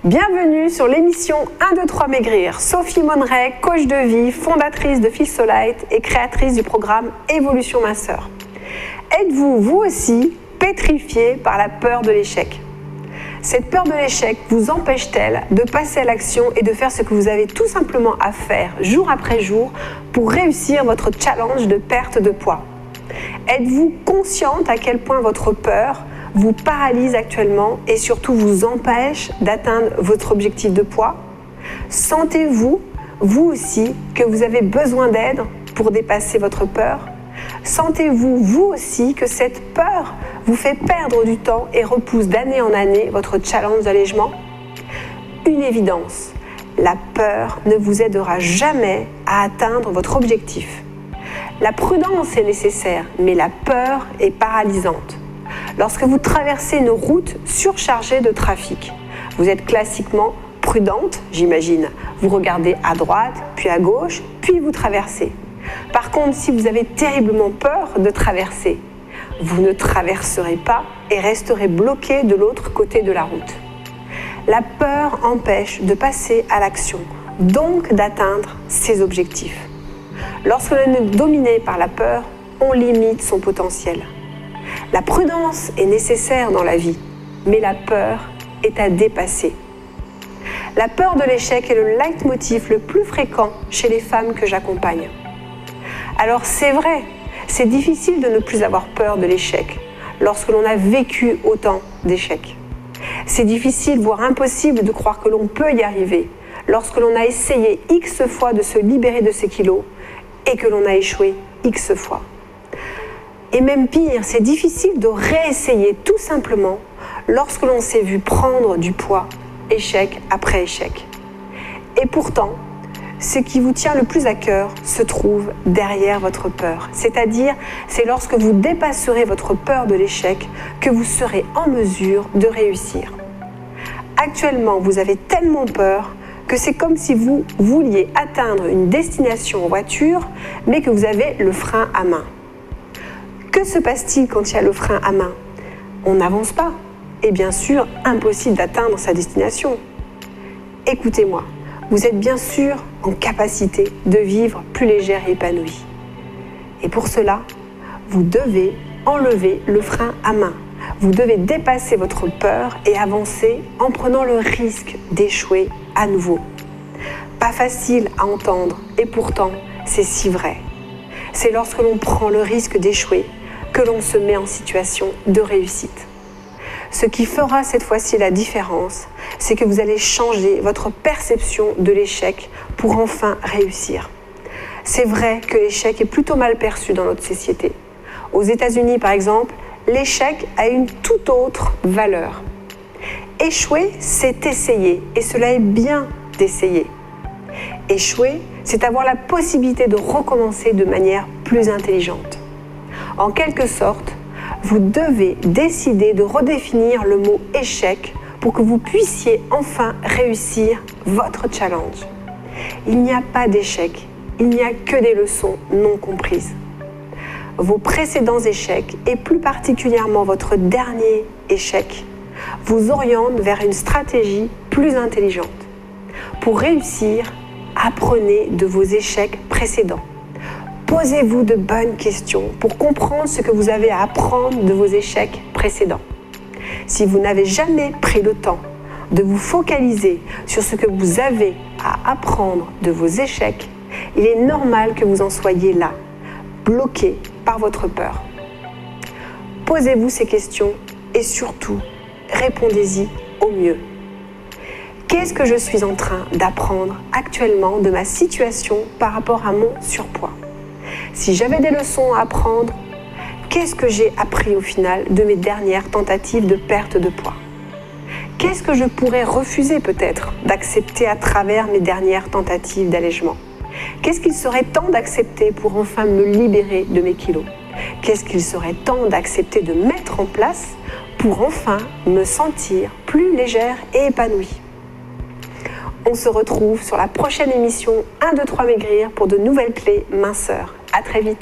Bienvenue sur l'émission 1, 2, 3 Maigrir. Sophie Monneray, coach de vie, fondatrice de Feel So Light et créatrice du programme Évolution Minceur. Êtes-vous, vous aussi, pétrifié par la peur de l'échec ? Cette peur de l'échec vous empêche-t-elle de passer à l'action et de faire ce que vous avez tout simplement à faire jour après jour pour réussir votre challenge de perte de poids ? Êtes-vous consciente à quel point votre peur vous paralyse actuellement et surtout vous empêche d'atteindre votre objectif de poids ? Sentez-vous, vous aussi, que vous avez besoin d'aide pour dépasser votre peur ? Sentez-vous, vous aussi, que cette peur vous fait perdre du temps et repousse d'année en année votre challenge d'allègement ? Une évidence, la peur ne vous aidera jamais à atteindre votre objectif. La prudence est nécessaire, mais la peur est paralysante. Lorsque vous traversez une route surchargée de trafic, vous êtes classiquement prudente, j'imagine. Vous regardez à droite, puis à gauche, puis vous traversez. Par contre, si vous avez terriblement peur de traverser, vous ne traverserez pas et resterez bloqué de l'autre côté de la route. La peur empêche de passer à l'action, donc d'atteindre ses objectifs. Lorsque l'on est dominé par la peur, on limite son potentiel. La prudence est nécessaire dans la vie, mais la peur est à dépasser. La peur de l'échec est le leitmotiv le plus fréquent chez les femmes que j'accompagne. Alors c'est vrai, c'est difficile de ne plus avoir peur de l'échec lorsque l'on a vécu autant d'échecs. C'est difficile, voire impossible de croire que l'on peut y arriver lorsque l'on a essayé X fois de se libérer de ses kilos et que l'on a échoué X fois. Et même pire, c'est difficile de réessayer tout simplement lorsque l'on s'est vu prendre du poids, échec après échec. Et pourtant, ce qui vous tient le plus à cœur se trouve derrière votre peur. C'est-à-dire, c'est lorsque vous dépasserez votre peur de l'échec que vous serez en mesure de réussir. Actuellement, vous avez tellement peur que c'est comme si vous vouliez atteindre une destination en voiture, mais que vous avez le frein à main. Que se passe-t-il quand il y a le frein à main ? On n'avance pas. Et bien sûr, impossible d'atteindre sa destination. Écoutez-moi, vous êtes bien sûr en capacité de vivre plus légère et épanouie. Et pour cela, vous devez enlever le frein à main. Vous devez dépasser votre peur et avancer en prenant le risque d'échouer à nouveau. Pas facile à entendre et pourtant, c'est si vrai. C'est lorsque l'on prend le risque d'échouer que l'on se met en situation de réussite. Ce qui fera cette fois-ci la différence, c'est que vous allez changer votre perception de l'échec pour enfin réussir. C'est vrai que l'échec est plutôt mal perçu dans notre société. Aux États-Unis, par exemple, l'échec a une toute autre valeur. Échouer, c'est essayer, et cela est bien d'essayer. Échouer, c'est avoir la possibilité de recommencer de manière plus intelligente. En quelque sorte, vous devez décider de redéfinir le mot échec pour que vous puissiez enfin réussir votre challenge. Il n'y a pas d'échec, il n'y a que des leçons non comprises. Vos précédents échecs, et plus particulièrement votre dernier échec, vous orientent vers une stratégie plus intelligente. Pour réussir, apprenez de vos échecs précédents. Posez-vous de bonnes questions pour comprendre ce que vous avez à apprendre de vos échecs précédents. Si vous n'avez jamais pris le temps de vous focaliser sur ce que vous avez à apprendre de vos échecs, il est normal que vous en soyez là, bloqué par votre peur. Posez-vous ces questions et surtout, répondez-y au mieux. Qu'est-ce que je suis en train d'apprendre actuellement de ma situation par rapport à mon surpoids ? Si j'avais des leçons à apprendre, qu'est-ce que j'ai appris au final de mes dernières tentatives de perte de poids ? Qu'est-ce que je pourrais refuser peut-être d'accepter à travers mes dernières tentatives d'allègement ? Qu'est-ce qu'il serait temps d'accepter pour enfin me libérer de mes kilos ? Qu'est-ce qu'il serait temps d'accepter de mettre en place pour enfin me sentir plus légère et épanouie ? On se retrouve sur la prochaine émission 1, 2, 3 Maigrir pour de nouvelles clés minceurs. À très vite.